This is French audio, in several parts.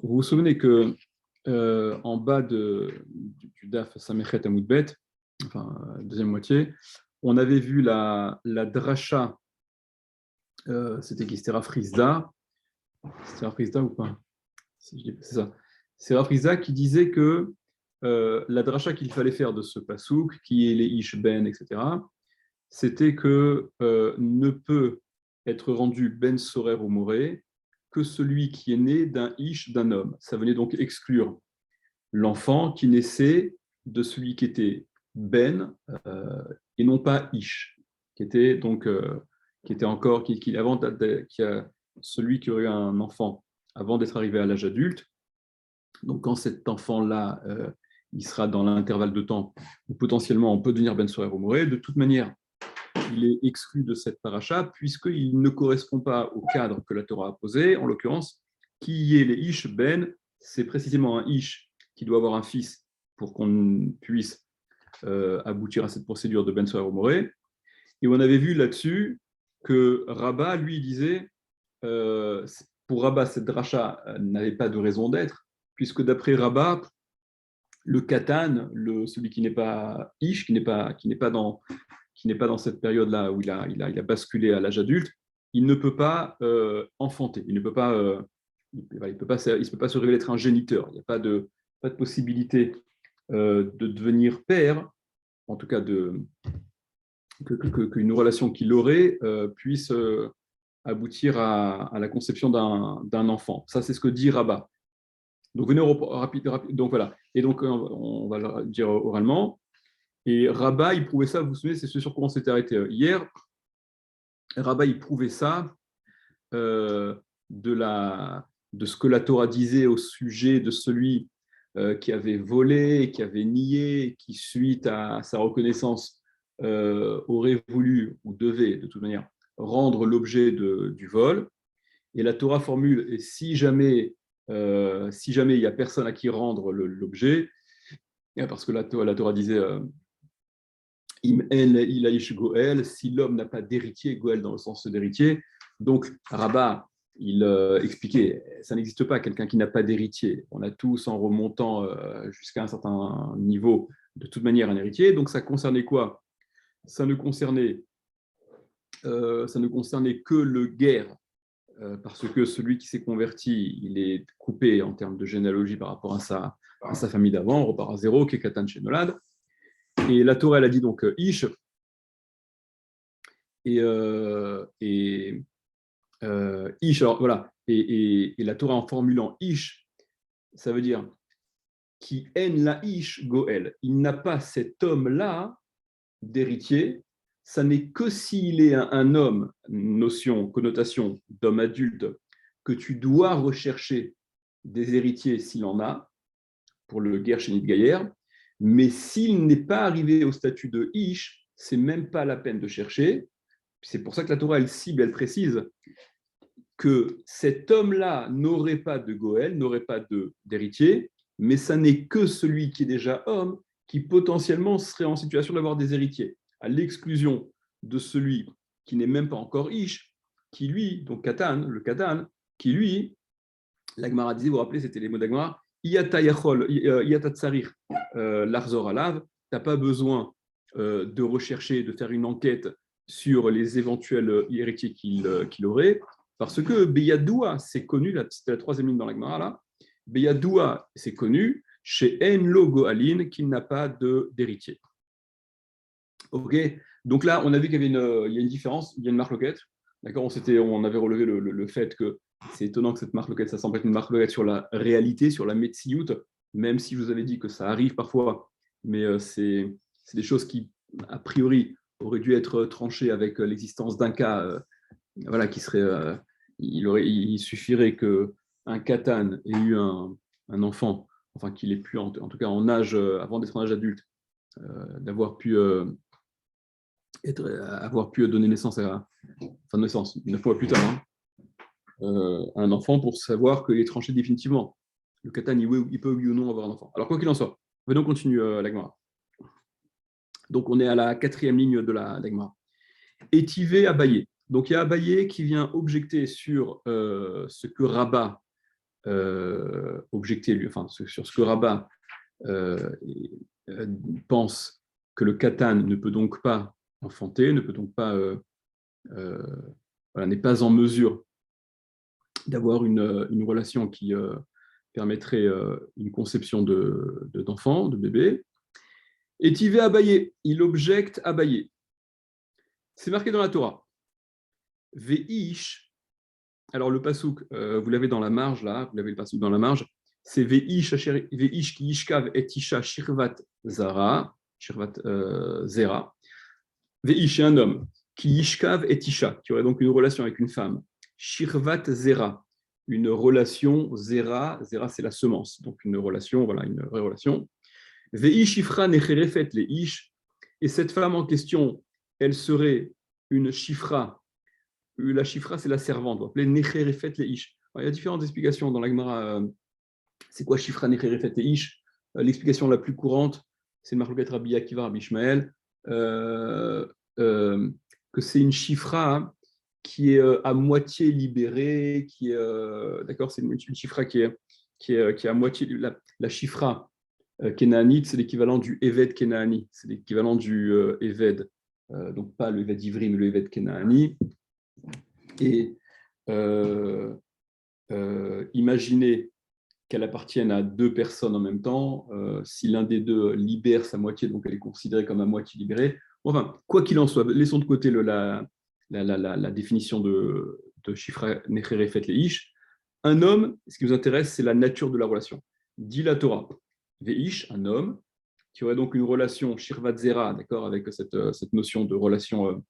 vous vous souvenez que en bas du DAF Samechet Amoudbet, enfin, deuxième moitié, on avait vu la dracha, c'était qui? C'était Rafrizda. C'était Rafrizda ou pas? C'est ça. C'est Rafrizda qui disait que la dracha qu'il fallait faire de ce pasouk, qui est les Ish Ben, etc., c'était que ne peut être rendu Ben Sorer ou Moré que celui qui est né d'un Ish, d'un homme. Ça venait donc exclure l'enfant qui naissait de celui qui était Ben et non pas Ish, qui était donc qui était encore avant celui qui aurait eu un enfant avant d'être arrivé à l'âge adulte. Donc quand cet enfant-là il sera dans l'intervalle de temps où potentiellement on peut devenir Ben Sorer ou Moré, de toute manière il est exclu de cette paracha puisqu'il ne correspond pas au cadre que la Torah a posé. En l'occurrence, qui est les Ish Ben, c'est précisément un Ish qui doit avoir un fils pour qu'on puisse aboutir à cette procédure de Ben Sorer ou Moré. Et on avait vu là-dessus que Rabat, lui, disait, pour Rabat, cette dracha n'avait pas de raison d'être, puisque d'après Rabat, le katan, celui qui n'est pas Ish, qui n'est pas dans cette période-là où il a basculé à l'âge adulte, il ne peut pas enfanter, il ne peut pas, il peut pas se révéler être un géniteur. Il n'y a pas de possibilité de devenir père, en tout cas qu'une relation qu'il aurait puisse aboutir à la conception d'un enfant. Ça, c'est ce que dit Rabat. Donc, venez rapide. Donc, voilà. Et donc, on va le dire oralement. Et Rabat, il prouvait ça, vous vous souvenez, c'est ce sur quoi on s'était arrêté hier. Rabat, il prouvait ça de ce que la Torah disait au sujet de celui qui avait volé, qui avait nié, qui, suite à sa reconnaissance, aurait voulu ou devait, de toute manière, rendre l'objet du vol. Et la Torah formule, et si jamais il n'y a personne à qui rendre l'objet, parce que la Torah disait Im en ilaish goel, si l'homme n'a pas d'héritier, goel dans le sens d'héritier. Donc, Rabat, il expliquait, ça n'existe pas, quelqu'un qui n'a pas d'héritier. On a tous, en remontant jusqu'à un certain niveau, de toute manière, un héritier. Donc, ça concernait quoi? Ça ne concernait que le guerre, parce que celui qui s'est converti, il est coupé en termes de généalogie par rapport à sa famille d'avant, on repart à zéro, qui est Katan Shenolad. Et la Torah, elle a dit donc Ish, et Ish, alors voilà, et la Torah en formulant Ish, ça veut dire qui en la Ish Goel. Il n'a pas cet homme-là d'héritier, ça n'est que s'il est un homme, notion, connotation d'homme adulte, que tu dois rechercher des héritiers s'il en a, pour le Ger Shenit Gayer, mais s'il n'est pas arrivé au statut de Ish, c'est même pas la peine de chercher. C'est pour ça que la Torah, elle cible, elle précise que cet homme-là n'aurait pas de Goël, n'aurait pas d'héritier, mais ça n'est que celui qui est déjà homme qui potentiellement serait en situation d'avoir des héritiers, à l'exclusion de celui qui n'est même pas encore Ish, qui lui, donc Katan, le Katan, qui lui, l'Agmara disait, vous vous rappelez, c'était les mots d'Agmara, Iyata tsarir l'arzor alav, tu n'as pas besoin de rechercher, de faire une enquête sur les éventuels héritiers qu'il aurait, parce que Beyadoua, c'est connu, c'était la troisième ligne dans l'Agmara, là, Beyadoua, c'est connu, chez Enlo Goalin, qu'il n'a pas d'héritier. Ok, donc là, on a vu qu'il y a une différence, il y a une marloquette. D'accord, on avait relevé le fait que c'est étonnant que cette marloquette, ça semble être une marloquette sur la réalité, sur la metsiout, même si je vous avais dit que ça arrive parfois, mais c'est des choses qui, a priori, auraient dû être tranchées avec l'existence d'un cas, voilà, qui serait, il suffirait qu'un katan ait eu un enfant, enfin qu'il ait pu, en tout cas en âge, avant d'être en âge adulte, d'avoir pu avoir pu donner naissance enfin naissance, 9 mois plus tard, à un enfant pour savoir qu'il est tranché définitivement. Le katan, il peut oui ou non avoir un enfant. Alors, quoi qu'il en soit, venons continuer l'Agmara. Donc, on est à la quatrième ligne de l'Agmara. Étivé Abaye. Donc, il y a Abaye qui vient objecter sur ce que Rabat objecté, lui, enfin, sur ce que Rabat pense que le katan ne peut donc pas enfanter, ne peut donc pas, voilà, n'est pas en mesure d'avoir une relation qui permettrait une conception d'enfant, de bébé. Et Tivé Abaye, il objecte Abaye. C'est marqué dans la Torah. Veish, alors le pasouk, vous l'avez dans la marge, là, vous l'avez le pasouk dans la marge, c'est Veish ki ishkav et isha shirvat zara, shirvat zera. Veish, c'est un homme, qui ishkav et isha, qui aurait donc une relation avec une femme. Shirvat zera, une relation zera, zera c'est la semence, donc une relation, voilà, une vraie relation. Veish ifra necherefet le ish, et cette femme en question, elle serait une chifra. La chifra, c'est la servante. On appelait necherefet le ish. Il y a différentes explications dans la Gemara. C'est quoi chifra necherefet le ish? L'explication la plus courante, c'est le Marloquet Rabbi Akiva, Rabbi Ishmael, que c'est une chifra qui est à moitié libérée, qui est, d'accord, c'est une chifra qui est à moitié, la chifra Kénaanite, c'est l'équivalent du Eved Kénaani, c'est l'équivalent du Eved, donc pas le Eved Ivri, mais le Eved Kénaani. Et imaginez qu'elle appartienne à deux personnes en même temps. Si l'un des deux libère sa moitié, donc elle est considérée comme à moitié libérée. Enfin, quoi qu'il en soit, laissons de côté la définition de Shifra Nechere Fet Leish. Un homme, ce qui nous intéresse, c'est la nature de la relation. Dit la Torah, Veish, un homme, qui aurait donc une relation Shirvat Zera, d'accord, avec cette notion de relation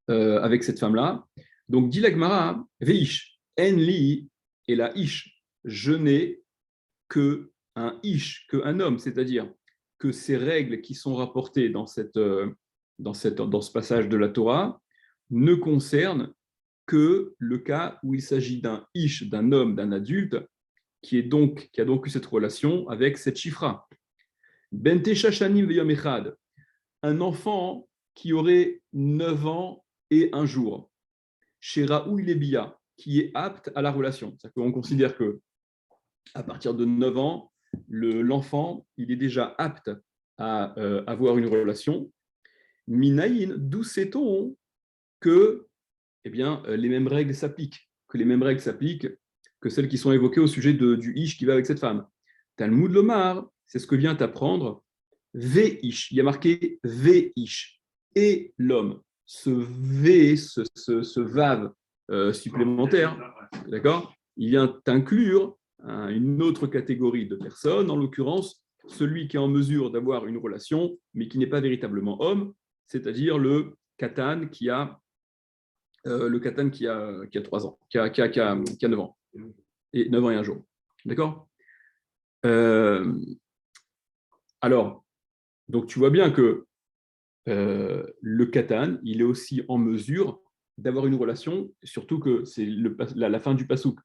avec cette femme-là. Donc, dit la Gemara, Veish, Enli, et la Ish, je n'ai que un Ish, que un homme, c'est-à-dire que ces règles qui sont rapportées dans ce passage de la Torah ne concernent que le cas où il s'agit d'un Ish, d'un homme, d'un adulte, qui a donc eu cette relation avec cette chifra. Bente Shashanim Veyom Echad, un enfant qui aurait 9 ans et un jour, chez Raoul Lebia, qui est apte à la relation. C'est-à-dire qu'on considère que à partir de 9 ans, l'enfant, il est déjà apte à avoir une relation. Minaïn, d'où sait-on que les mêmes règles s'appliquent, que celles qui sont évoquées au sujet du Ish qui va avec cette femme. Talmud Lomar, c'est ce que vient apprendre Veish. Il y a marqué Veish, et l'homme. Ce V, ce Vav supplémentaire, d'accord, il vient inclure une autre catégorie de personnes, en l'occurrence celui qui est en mesure d'avoir une relation, mais qui n'est pas véritablement homme, c'est-à-dire le katan qui a 3 ans, qui a 9 ans, et 9 ans et un jour. D'accord. Alors, donc tu vois bien que le katan, il est aussi en mesure d'avoir une relation, surtout que c'est la fin du pasouk,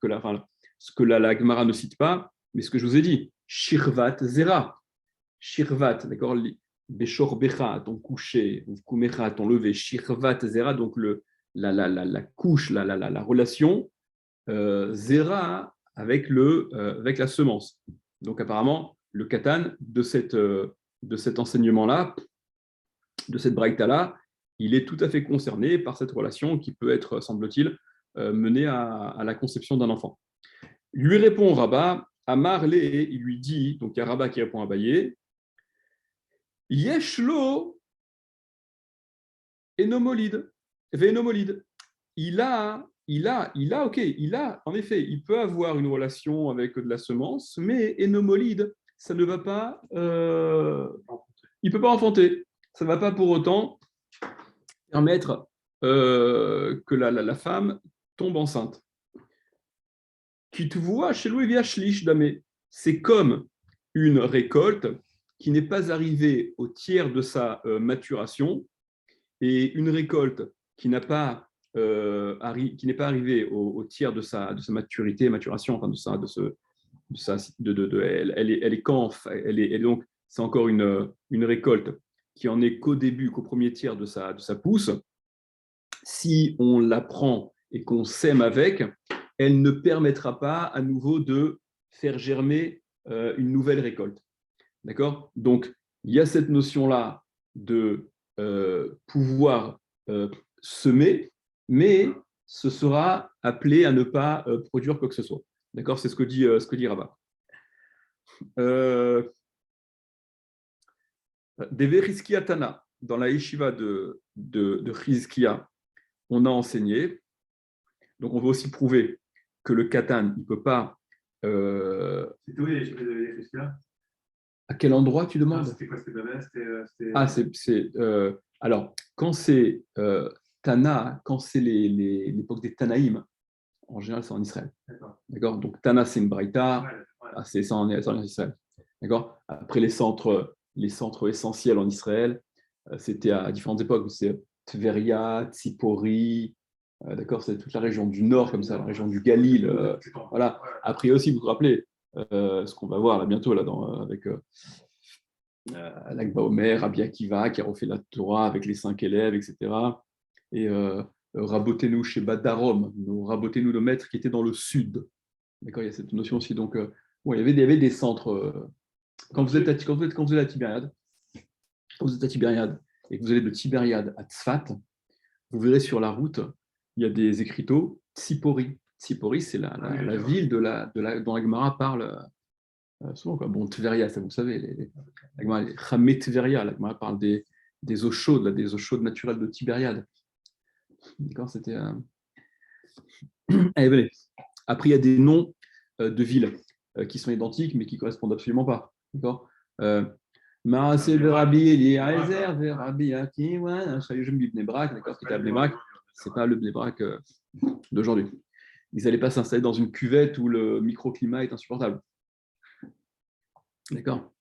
ce que la Gemara ne cite pas, mais ce que je vous ai dit, shirvat zera, shirvat, d'accord, beshor becha, ton coucher, ou kumecha, ton lever, shirvat zera, donc la couche, la relation, zera avec la semence. Donc apparemment, le katan de cet enseignement-là, de cette braïta-là, il est tout à fait concerné par cette relation qui peut être, semble-t-il, menée à la conception d'un enfant. Lui répond Rabat, Amar le, il lui dit, donc il y a Rabat qui répond à Abaye, Yeshlo enomolide, venomolide. Il a, en effet, il peut avoir une relation avec de la semence, mais enomolide, ça ne va pas, il ne peut pas enfanter. Ça ne va pas pour autant permettre que la femme tombe enceinte. Qui te voit chez lui via shlish damé. C'est comme une récolte qui n'est pas arrivée au tiers de sa maturation, et une récolte qui n'est pas arrivée au tiers de sa maturation, enfin elle est donc, c'est encore une récolte qui en est qu'au début, qu'au premier tiers de sa pousse. Si on la prend et qu'on sème avec, elle ne permettra pas à nouveau de faire germer une nouvelle récolte. D'accord? Donc, il y a cette notion-là de pouvoir semer, mais ce sera appelé à ne pas produire quoi que ce soit. D'accord? C'est ce que dit Rabat. Deve Rizkia Tana, dans la yeshiva de Rizkia, on a enseigné. Donc, on veut aussi prouver que le katan, il ne peut pas. C'était où les yeshivas de Rizkia? À quel endroit tu demandes? C'était quoi? C'était Ah, alors, quand c'est Tana, quand c'est l'époque des Tanaïm, en général, c'est en Israël. D'accord? Donc, Tana, c'est une braïta, c'est ça en Israël. D'accord? Après, les centres essentiels en Israël, c'était à différentes époques. C'est Tveria, Tzipori, d'accord? C'est toute la région du nord, comme ça, la région du Galil. Voilà. Après aussi, vous vous rappelez ce qu'on va voir là bientôt là, avec Lag Baomer, Rabbi Akiva, qui a refait la Torah avec les 5 élèves, etc. Et Rabotenu chez Badarom, Rabotenu le maître qui était dans le sud. D'accord, il y a cette notion aussi. Donc, il y avait des centres. Quand vous êtes à Tibériade, quand vous êtes à Tibériade et que vous allez de Tibériade à Tzfat, vous verrez sur la route, il y a des écriteaux Tsipori. Tsipori, c'est la ville dont la Gemara parle souvent. Quoi. Bon, Tveria, ça vous savez, la Chamé Tveria, la Gemara parle des eaux chaudes, là, des eaux chaudes naturelles de Tibériade. D'accord, c'était. Allez, venez. Après, il y a des noms de villes qui sont identiques, mais qui ne correspondent absolument pas. D'accord Maaseh Verabi Eliezer, Verabi Akiwan, Shayujum Bnebrak, d'accord, qui était à Bnebrak, ce n'est pas le Bnebrak d'aujourd'hui. Ils n'allaient pas s'installer dans une cuvette où le microclimat est insupportable. D'accord.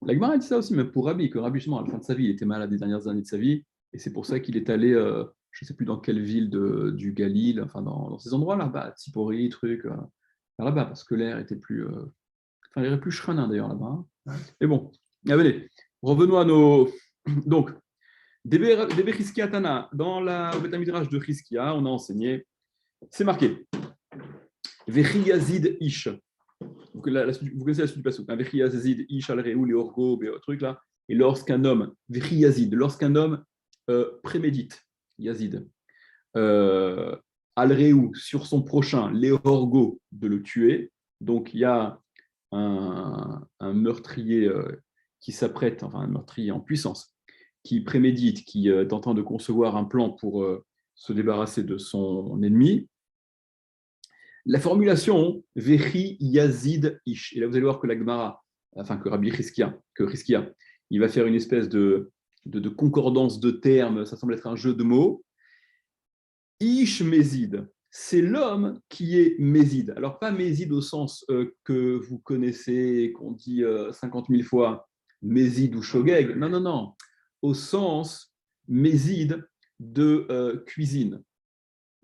La Gemara dit ça aussi, même pour Rabbi, que Rabbi, justement, à la fin de sa vie, il était malade les dernières années de sa vie, et c'est pour ça qu'il est allé, je ne sais plus dans quelle ville du Galil, enfin dans ces endroits là-bas, Tsipori, truc, vers là-bas, parce que l'air était plus. Enfin, l'air est plus shranin d'ailleurs là-bas. Hein. Ouais. Et bon, allez, revenons à nos. Donc, Debe Chizkia Tana, dans au Beth Midrash de Chizkia, on a enseigné, c'est marqué Vechi Yazid Ish. Vous connaissez la suite du passage. Vechi Yazid Ish al Reou, les Orgo, truc là. Et lorsqu'un homme, Vechi Yazid, lorsqu'un homme prémédite, Yazid, al Reou, sur son prochain, les Orgo, de le tuer. Donc il y a un meurtrier qui s'apprête, enfin un meurtrier en puissance, qui prémédite, qui est en train de concevoir un plan pour se débarrasser de son ennemi. La formulation Vechi Yazid Ish, et là vous allez voir que la Gemara, enfin que Rabbi Chizkia, il va faire une espèce de concordance de termes, ça semble être un jeu de mots. Ish Mézid, c'est l'homme qui est Mézid. Alors pas Mézid au sens que vous connaissez, qu'on dit 50 000 fois, Mézid ou Shogeg. Non, non, non. Au sens Mézid de cuisine,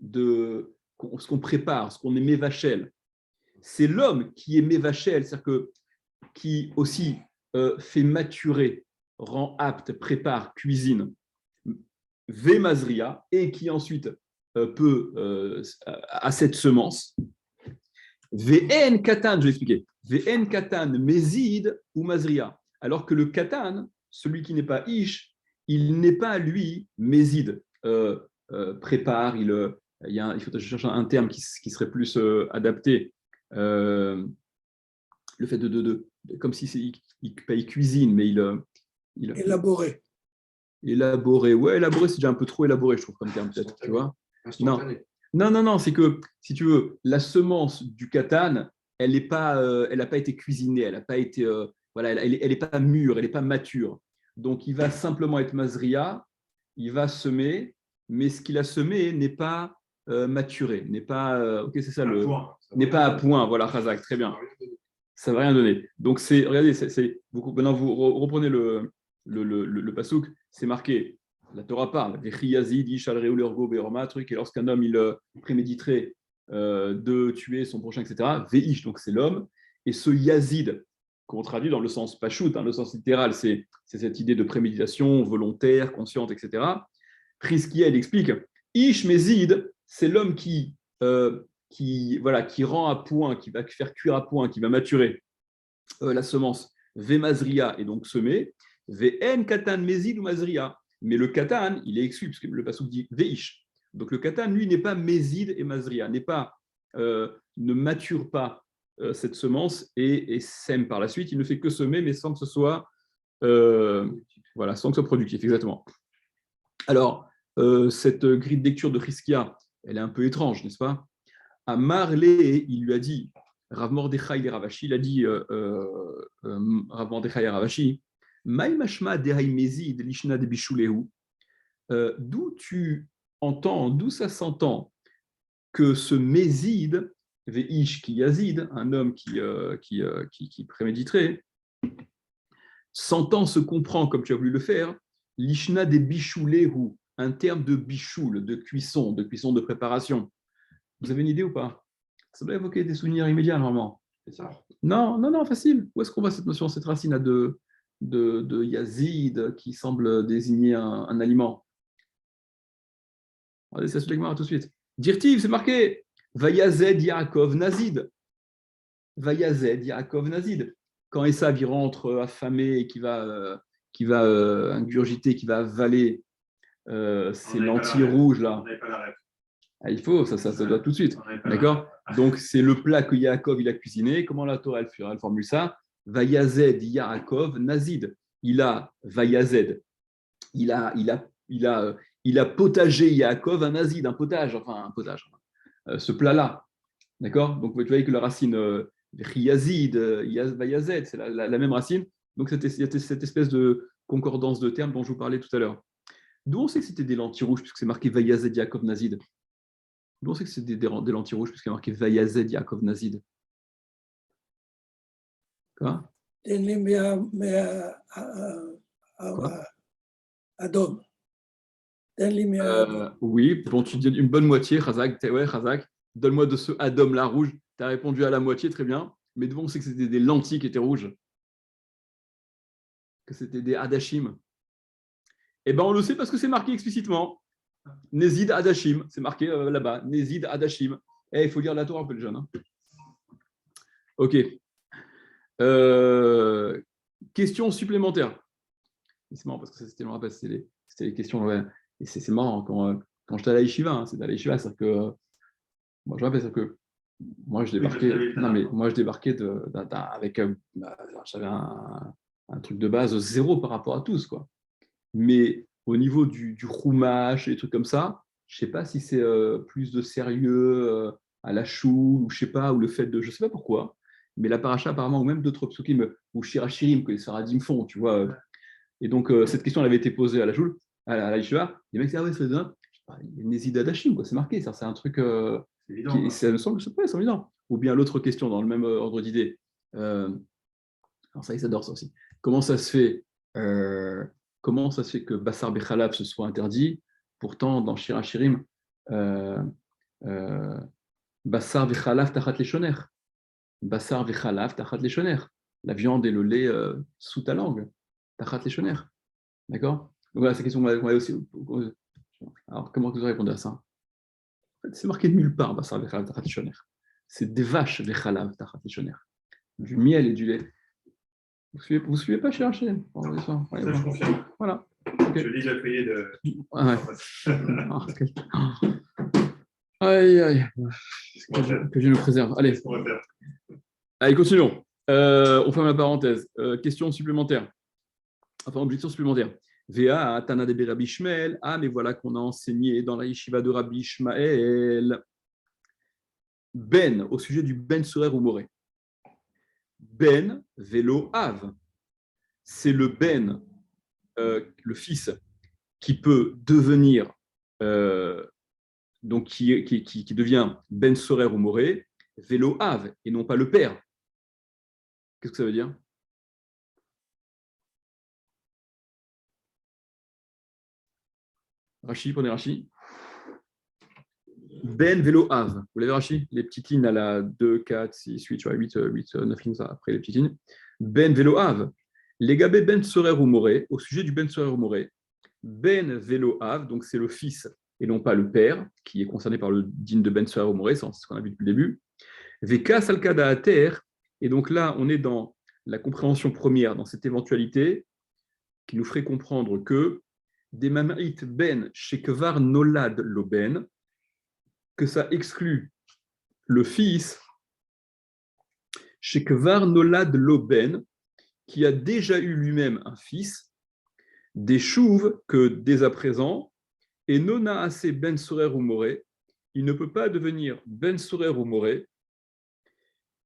de ce qu'on prépare, ce qu'on est mévachel. C'est l'homme qui est mévachel, c'est-à-dire qui aussi fait maturer, rend apte, prépare, cuisine, Vémazria, et qui ensuite peut à cette semence. VN katan, je vais expliquer. VN katan mézid ou mazria. Alors que le katan, celui qui n'est pas ish, il n'est pas lui mézid, prépare, il faut que je cherche un terme qui serait plus adapté. Le fait comme si il cuisine, mais il élaboré. Élaboré, ouais, élaboré, c'est déjà un peu trop élaboré, je trouve, comme terme, peut-être, tu vois. Non, c'est que, si tu veux, la semence du katane, elle n'a pas été cuisinée, elle n'a pas été, voilà, elle n'est pas mûre, elle n'est pas mature. Donc, il va simplement être mazria, il va semer, mais ce qu'il a semé n'est pas maturé, n'est pas, ok, c'est ça, n'est pas à point, voilà, Khazak, très bien. Ça ne va rien donner. Donc, regardez, maintenant, vous reprenez le pasouk, c'est marqué, la Torah parle, truc, et lorsqu'un homme il préméditerait de tuer son prochain, etc., Veish, donc c'est l'homme, et ce Yazid, qu'on traduit dans le sens pachout, le sens littéral, c'est cette idée de préméditation volontaire, consciente, etc. Priskia, il explique, Ish Mézid, c'est l'homme qui qui rend à point, qui va faire cuire à point, qui va maturer la semence, Vemazria est donc semé, Vn katan mezid ou mazria. Mais le katan, il est exclu, parce que le passouk dit veish. Donc le katan, lui, n'est pas mezid et mazria, ne mature pas cette semence et sème par la suite. Il ne fait que semer, mais sans que ce soit, sans que ce soit productif, exactement. Alors, cette grille de lecture de Chizkia, elle est un peu étrange, n'est-ce pas? À Marlé, il lui a dit, Rav Mordechai et Ravashi, il a dit, Rav Mordechai et Ravashi, Maï mashma dehaï mezid lishna de bishulehu, d'où tu entends, d'où ça s'entend que ce mezid, veish ki yazid, un homme qui préméditerait, s'entend, se comprend, comme tu as voulu le faire, lishna de bishulehu, un terme de bichoul, de cuisson de préparation. Vous avez une idée ou pas? Ça doit évoquer des souvenirs immédiats, normalement. C'est ça. Non, facile. Où est-ce qu'on voit cette notion, cette racine de yazid qui semble désigner un aliment? Regardez, c'est sur tout de suite. Dirtiv, c'est marqué. Vayazed Yaakov Nazid. Vayazed Yaakov Nazid. Quand Esav il rentre affamé et qui va ingurgiter, qui va avaler ces lentilles rouges là. Il faut, ça doit tout de suite. D'accord? Donc, c'est le plat que Yaakov il a cuisiné. Comment la Torah elle formule ça? Vayazed Yaakov Nazid. Il a Vayazed. Il a potagé Yaakov un Nazid, un potage. Ce plat-là. D'accord? Donc, vous voyez que la racine Yazid, Vayazed, c'est la même racine. Donc, c'était cette espèce de concordance de termes dont je vous parlais tout à l'heure. D'où on sait que c'était des lentilles rouges, puisque c'est marqué Vayazed Yaakov Nazid? D'où on sait que c'est des lentilles rouges, puisqu'il y a marqué Vayazed Yaakov Nazid? Quoi? Oui, bon, tu dis une bonne moitié, Khazak, donne-moi de ce Adom-là rouge. Tu as répondu à la moitié, très bien. Mais d'où on sait que c'était des lentilles qui étaient rouges? Que c'était des Hadashim? Eh bien, on le sait parce que c'est marqué explicitement. Nezid Hadashim, c'est marqué là-bas. Nezid Hadashim. Il faut lire la Torah un peu, le jeune. Hein. Ok. Question supplémentaire. C'est marrant parce que c'était les questions. Ouais. Et c'est marrant quand j'étais à la Yeshiva. Hein, c'était à la Yeshiva, c'est-à-dire que moi, je rappelle que moi, je débarquais. Moi, je débarquais avec. J'avais un truc de base zéro par rapport à tous, quoi. Mais au niveau du roumage et des trucs comme ça, je ne sais pas si c'est plus de sérieux à la choule, ou je sais pas, ou le fait de, je ne sais pas pourquoi, mais la paracha apparemment, ou même d'autres psukim, ou shirachirim, que les sfaradim font, tu vois. Et donc, cette question, elle avait été posée à la choule, à la yeshiva. Les mecs disaient, ah ouais, c'est bien. Il y a une Nezid Hadashim, quoi, c'est marqué, ça, c'est un truc c'est évident, ça me semble, c'est évident. Ou bien l'autre question, dans le même ordre d'idée. Alors ça, ils adorent ça aussi. Comment ça se fait que Bassar Bechalav se soit interdit? Pourtant, dans Shirachirim, Bassar Bechalav Tachat Leshoner. Bassar Bechalav Tachat Leshoner. La viande et le lait sous ta langue. Tachat Leshoner. D'accord? Donc voilà, c'est question qu'on va aussi. Alors, comment vous répondez à ça? En fait, c'est marqué nulle part, Bassar Bechalav Tachat Leshoner. C'est des vaches Bechalav Tachat Leshoner. Du miel et du lait. Vous suivez pas chez Rachel? Je confirme. Voilà. Okay. Je lis la feuillée de. Aïe. Que Dieu nous préserve. Allez. Allez, continuons. On ferme la parenthèse. Question supplémentaire. Enfin, objection supplémentaire. VA, Tana de Rabbi Ishmael. Ah, mais voilà qu'on a enseigné dans la yeshiva de Rabbi Ishmael. Ben, au sujet du Ben Sorer ou Moré. Ben Velo Av. C'est le Ben, le fils, qui peut devenir, donc qui devient Ben Sorer ou Moré, Velo Av, et non pas le père. Qu'est-ce que ça veut dire? Rachi, prenez Rachi. Ben Velo Av. Vous l'avez Rachi? Les petites lignes à la 2, 4, 6, 8, 9 lignes après les petites lignes. Ben Velo Av. Les gabé Ben Sorer ou Moré, au sujet du Ben Sorer ou Moré, Ben Velo Av, donc c'est le fils et non pas le père, qui est concerné par le din de Ben Sorer ou Moré, c'est ce qu'on a vu depuis le début. Veka Salkada Ater, et donc là, on est dans la compréhension première, dans cette éventualité, qui nous ferait comprendre que des mamrit ben shekvar nolad loben, que ça exclut le fils shekvar nolad loben, qui a déjà eu lui-même un fils, des chouves que dès à présent, et nona assez ben sorer ou moré, il ne peut pas devenir ben sorer ou moré,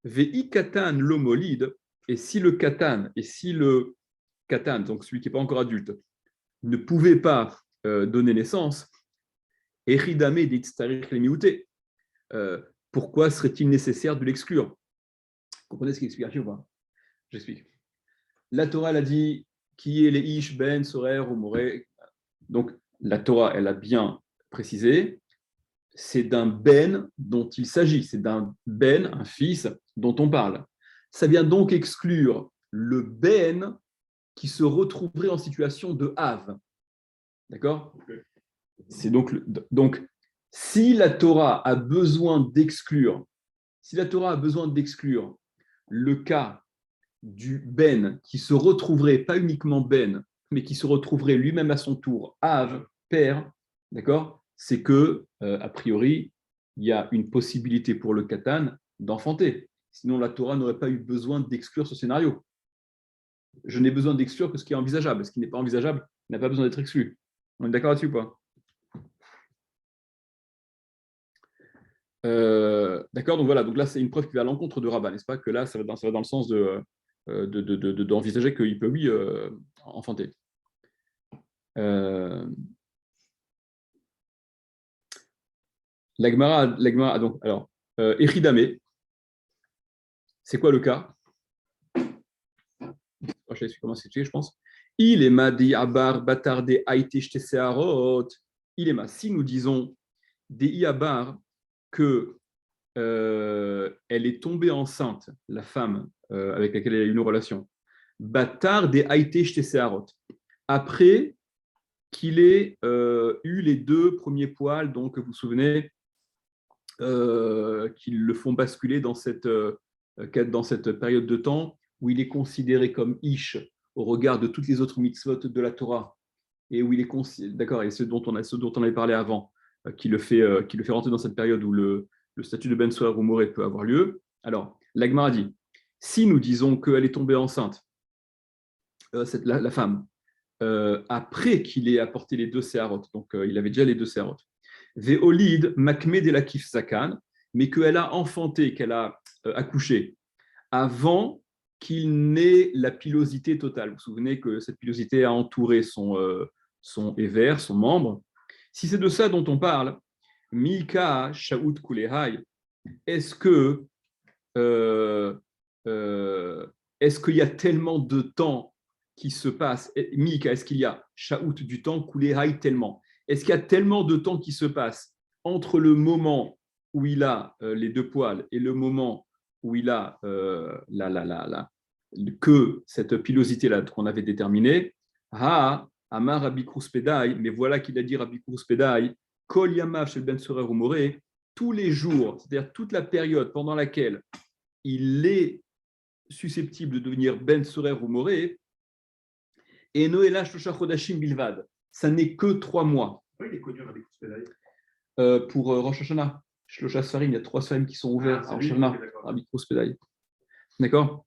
vei katan lomolide, et si le katan, donc celui qui n'est pas encore adulte, ne pouvait pas donner naissance, eridame d'itstarich lemiouté, pourquoi serait-il nécessaire de l'exclure? Vous comprenez ce qu'il explique ou pas? J'explique. La Torah, elle a dit qui est les ish, ben, sorer ou moré. Donc, la Torah, elle a bien précisé, c'est d'un ben dont il s'agit, c'est d'un ben, un fils, dont on parle. Ça vient donc exclure le ben qui se retrouverait en situation de have. D'accord? C'est donc, si la Torah a besoin d'exclure, le cas du ben qui se retrouverait, pas uniquement ben, mais qui se retrouverait lui-même à son tour, Av, père, d'accord, c'est que, a priori, il y a une possibilité pour le Katan d'enfanter. Sinon, la Torah n'aurait pas eu besoin d'exclure ce scénario. Je n'ai besoin d'exclure que ce qui est envisageable. Ce qui n'est pas envisageable n'a pas besoin d'être exclu. On est d'accord là-dessus ou pas? D'accord, donc voilà, donc là c'est une preuve qui va à l'encontre de Rabat, n'est-ce pas? Que là ça va dans le sens d'envisager qu'il peut, oui, enfanter. L'Agmara, donc, alors, Echidame, c'est quoi le cas? Je sais comment c'est, je pense. Il est madi abar batarde aite searot. Il est ma. Si nous disons des iabar que elle est tombée enceinte, la femme avec laquelle elle a eu une relation, batarde aite searot. Après qu'il ait eu les deux premiers poils, donc vous vous souvenez, qui le font basculer dans cette période de temps où il est considéré comme Ish au regard de toutes les autres mitzvot de la Torah, et où il est d'accord, et ce dont on avait parlé avant, qui le fait rentrer dans cette période où le statut de Ben Soer ou Moré peut avoir lieu. Alors, l'Agmara dit, si nous disons qu'elle est tombée enceinte, la femme, après qu'il ait apporté les deux séharot, donc il avait déjà les deux séharot, Veolid makme de la kif zakan, mais qu'elle a enfanté, qu'elle a accouché avant qu'il n'ait la pilosité totale. Vous vous souvenez que cette pilosité a entouré son évers, son membre. Si c'est de ça dont on parle, Mika Shaout Kulehai, est-ce que est-ce qu'il y a tellement de temps qui se passe? Mika, est-ce qu'il y a Shaout du temps, Kulehai tellement? Est-ce qu'il y a tellement de temps qui se passe entre le moment où il a les deux poils et le moment où il a que cette pilosité-là qu'on avait déterminée? Ha, Amar Rabbi Krouspedai, mais voilà qu'il a dit Rabbi Krouspedai, Kol Yamav Shel Ben Sorer ou Moré, tous les jours, c'est-à-dire toute la période pendant laquelle il est susceptible de devenir Ben Sorer ou Moré, et Noéla Shosha Chodashim Bilvad. Ça n'est que 3 mois. Oui, il est connu Rabbi Krouspedai. Pour Rosh Hashanah, Shlocha Sfarim, il y a 3 Sfarim qui sont ouverts. C'est Rosh Hashanah, Rabbi Krouspedai. D'accord.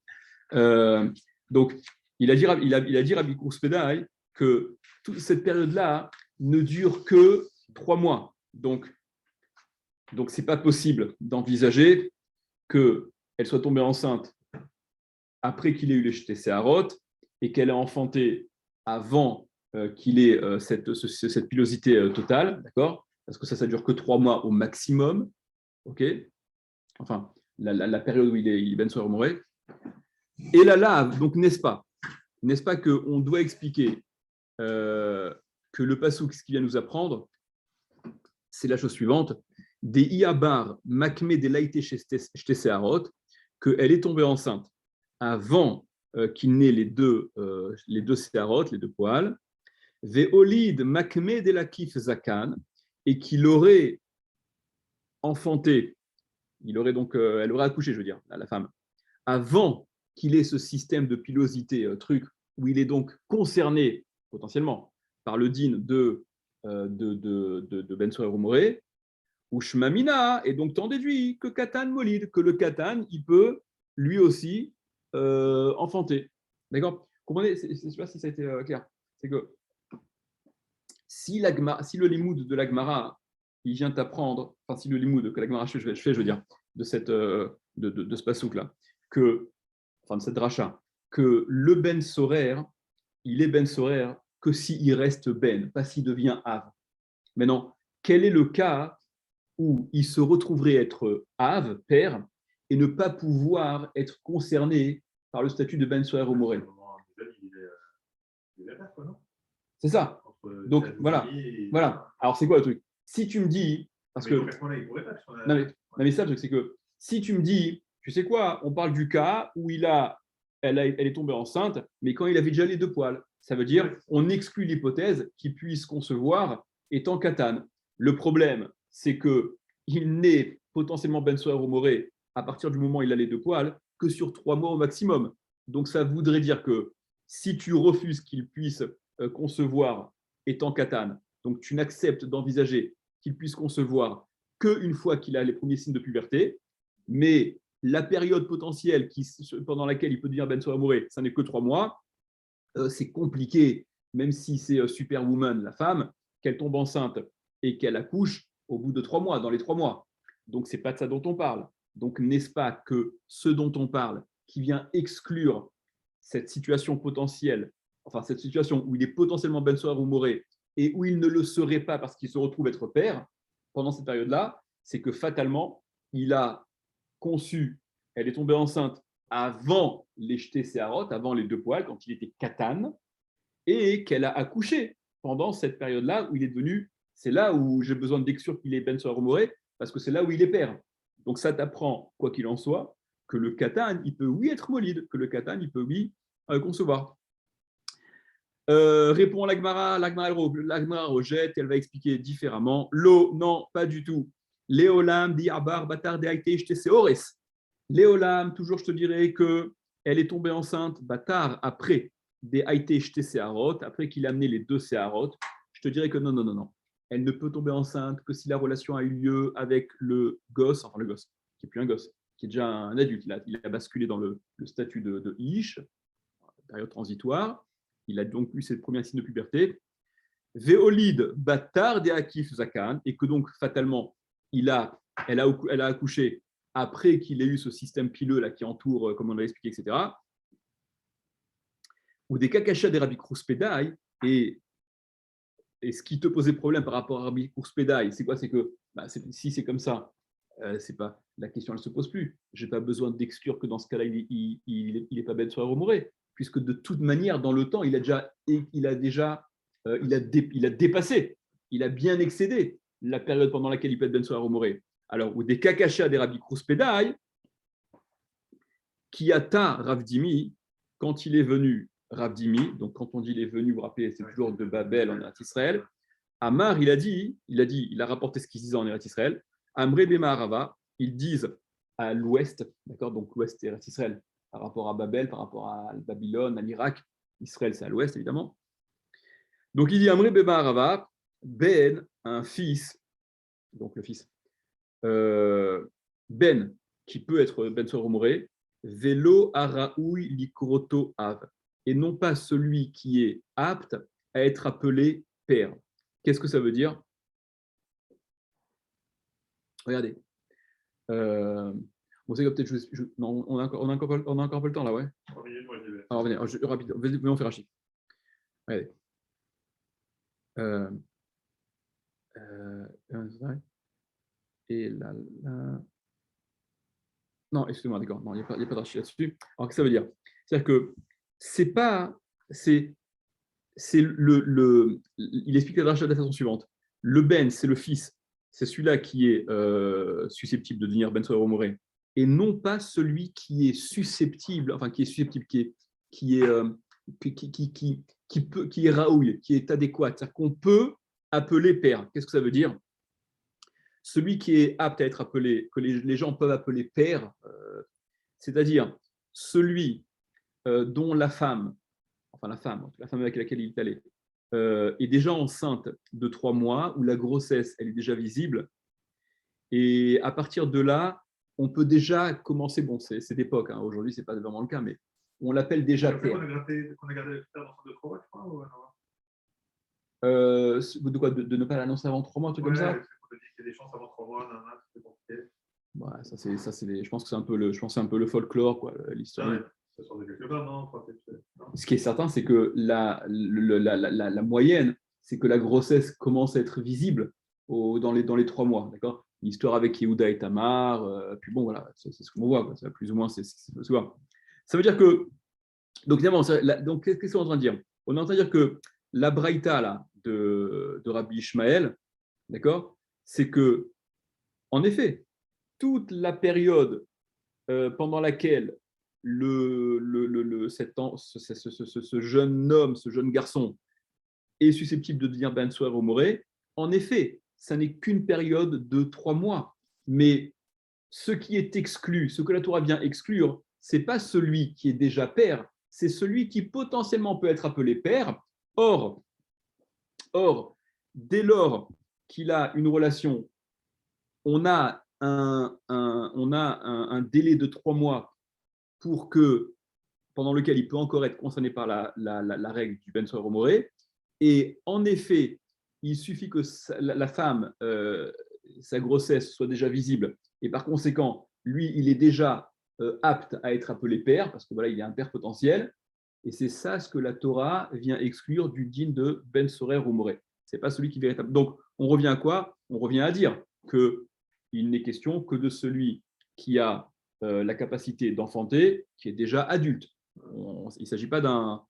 Donc, il a dit Rabbi Krouspedai que toute cette période-là ne dure que 3 mois. Donc c'est pas possible d'envisager qu'elle soit tombée enceinte après qu'il ait eu les jetés Séharot et qu'elle ait enfanté avant qu'il ait cette pilosité totale, d'accord? Parce que ça dure que 3 mois au maximum, ok? Enfin, la période où il est Ben Soer Moré. Et la lave, donc n'est-ce pas qu'on doit expliquer que le passouk, ce qu'il vient nous apprendre, c'est la chose suivante: des iabar makme de laïté shte seharot, qu'elle est tombée enceinte avant qu'il n'ait les deux seharot, les deux poils, veolid makme de la kif zakan, et qu'il aurait enfanté, elle aurait accouché, je veux dire, la femme, avant qu'il ait ce système de pilosité, truc, où il est donc concerné potentiellement par le din de Ben Sorer Moré, ou Shmamina, et donc t'en déduis que Katan molide, que le Katan, il peut lui aussi enfanter. D'accord? Comprenez? Je ne sais pas si ça a été clair. C'est que si le limoud de l'Agmara, il vient t'apprendre, enfin si le limoud que l'Agmara fait, je veux dire, de ce pasouk-là, enfin de cette dracha, que le Ben Sorer, il est Ben Sorer que s'il reste Ben, pas s'il devient Av. Maintenant, quel est le cas où il se retrouverait être Av, père, et ne pas pouvoir être concerné par le statut de Ben Sorer au Morel? C'est ça. Donc, voilà. Alors, c'est quoi le truc? Si tu me dis, parce que... Non, mais ça, le truc, c'est que si tu me dis, tu sais quoi, on parle du cas où elle est tombée enceinte, mais quand il avait déjà les 2 poils, ça veut dire on exclut l'hypothèse qu'il puisse concevoir étant Katan. Le problème, c'est qu'il n'est potentiellement Ben Soer au Moré à partir du moment où il a les 2 poils que sur 3 mois au maximum. Donc, ça voudrait dire que si tu refuses qu'il puisse concevoir étant Katan, donc tu n'acceptes d'envisager qu'il puisse concevoir qu'une fois qu'il a les premiers signes de puberté, mais la période potentielle pendant laquelle il peut devenir Ben Soer ça n'est que 3 mois, c'est compliqué, même si c'est Superwoman, la femme, qu'elle tombe enceinte et qu'elle accouche au bout de 3 mois, dans les 3 mois. Donc, ce n'est pas de ça dont on parle. Donc, n'est-ce pas que ce dont on parle, qui vient exclure cette situation potentielle, enfin cette situation où il est potentiellement Ben Soer ou Moré et où il ne le serait pas parce qu'il se retrouve être père pendant cette période-là, c'est que fatalement, il a conçu, elle est tombée enceinte avant les jetés séharotes, avant les 2 poils, quand il était Katan, et qu'elle a accouché pendant cette période-là où il est devenu, c'est là où j'ai besoin d'exclure qu'il est Ben Soer ou Moré, parce que c'est là où il est père. Donc ça t'apprend, quoi qu'il en soit, que le Katan, il peut oui être molide, que le Katan, il peut oui concevoir. Répond l'Agmara rejette, elle va expliquer différemment. L'eau, non, pas du tout. Léolam, diabar, batar, deaite, seores. Léolam, toujours je te dirais que elle est tombée enceinte, batar, après des haïté séharot, après qu'il a amené les 2 séharot. Je te dirais que non, non, non, non. Elle ne peut tomber enceinte que si la relation a eu lieu avec le gosse, enfin le gosse, qui n'est plus un gosse, qui est déjà un adulte. Il a basculé dans le statut de Ish, période transitoire. Il a donc eu ses premiers signes de puberté. Véolide Batar de Akif Zakan, et que donc fatalement, elle a accouché après qu'il ait eu ce système pileux là, qui entoure, comme on l'a expliqué, etc. Ou des Kakasha des Rabbi Krouspédaï, et ce qui te posait problème par rapport à Rabbi Krouspédaï, c'est quoi? C'est que si c'est comme ça, c'est pas, la question ne se pose plus. Je n'ai pas besoin d'exclure que dans ce cas-là, il n'est pas Ben Soer au Moré, puisque de toute manière, dans le temps, il a dépassé, il a bien excédé la période pendant laquelle il peut être Ben Soer au Moré. Alors, ou des Kakasha des Rabbi Krouspédaï, qui ata Ravdimi, quand il est venu Ravdimi, donc quand on dit il est venu, vous vous rappelez, c'est toujours de Babel en Eretz Israël. Amar, il a rapporté ce qu'il disait en Eretz Israël. Amre Bemarava, ils disent à l'ouest, d'accord, donc l'ouest c'est Eretz Israël, par rapport à Babel, par rapport à Babylone, à l'Irak. Israël, c'est à l'ouest, évidemment. Donc il dit Amre Bemarava, Ben, un fils, donc le fils, Ben, qui peut être Ben Soer Moré, Velo Araoui Likroto Av, et non pas celui qui est apte à être appelé père. Qu'est-ce que ça veut dire? Regardez. Bon, c'est que peut-être non, on a encore un peu le temps là, ouais. 3 minutes, moi je vais. Alors, venez, rapide, venons faire un chiffre. Regardez. Et là. Non, excusez-moi, d'accord. Non, il n'y a pas d'archi là-dessus. Alors, qu'est-ce que ça veut dire? C'est-à-dire que c'est pas. Il explique la dracha de la façon suivante. Le Ben, c'est le fils. C'est celui-là qui est susceptible de devenir Ben Soer Moré. Et non pas celui qui est susceptible, enfin qui est susceptible, qui est raouille, qui est adéquat. C'est-à-dire qu'on peut appeler père. Qu'est-ce que ça veut dire? celui qui est apte à être appelé, que les gens peuvent appeler père, c'est-à-dire celui dont la femme avec laquelle il est allé, est déjà enceinte de 3 mois, où la grossesse elle est déjà visible, et à partir de là, on peut déjà commencer, bon, c'est d'époque, hein, aujourd'hui, ce n'est pas vraiment le cas, mais on l'appelle déjà père. On a gardé le critère d'enfant de 3 mois, je crois, ou non? De quoi, de ne pas l'annoncer avant 3 mois, un truc comme ça. On te dit qu'il y a des chances avant 3 mois, c'est compliqué. Ouais, je pense que c'est un peu le folklore, quoi, l'histoire. Ouais, ça sort de quelque part, non? Ce qui est certain, c'est que la moyenne, c'est que la grossesse commence à être visible dans les 3 mois, d'accord. L'histoire avec Yehuda et Tamar, puis bon, voilà, c'est ce qu'on voit, quoi. Ça, plus ou moins, c'est ce qu'on voit. Ça veut dire que, donc évidemment, donc qu'est-ce qu'on est en train de dire? On est en train de dire que la braïta là, de Rabbi Ishmael, d'accord, c'est que, en effet, toute la période pendant laquelle ce jeune homme, ce jeune garçon est susceptible de devenir Ben Soer ou Moré, en effet, ça n'est qu'une période de 3 mois. Mais ce qui est exclu, ce que la Torah vient exclure, ce n'est pas celui qui est déjà père, c'est celui qui potentiellement peut être appelé père. Or, dès lors qu'il a une relation, on a un délai de 3 mois pendant lequel il peut encore être concerné par la règle du Ben Soer Moré. Et en effet, il suffit que la femme, sa grossesse soit déjà visible, et par conséquent, lui, il est déjà apte à être appelé père, parce que voilà, il est un père potentiel. Et c'est ça ce que la Torah vient exclure du din de Ben Sorer ou Moré. Ce n'est pas celui qui est véritable. Donc, on revient à quoi? On revient à dire qu'il n'est question que de celui qui a la capacité d'enfanter, qui est déjà adulte. Il ne s'agit pas d'un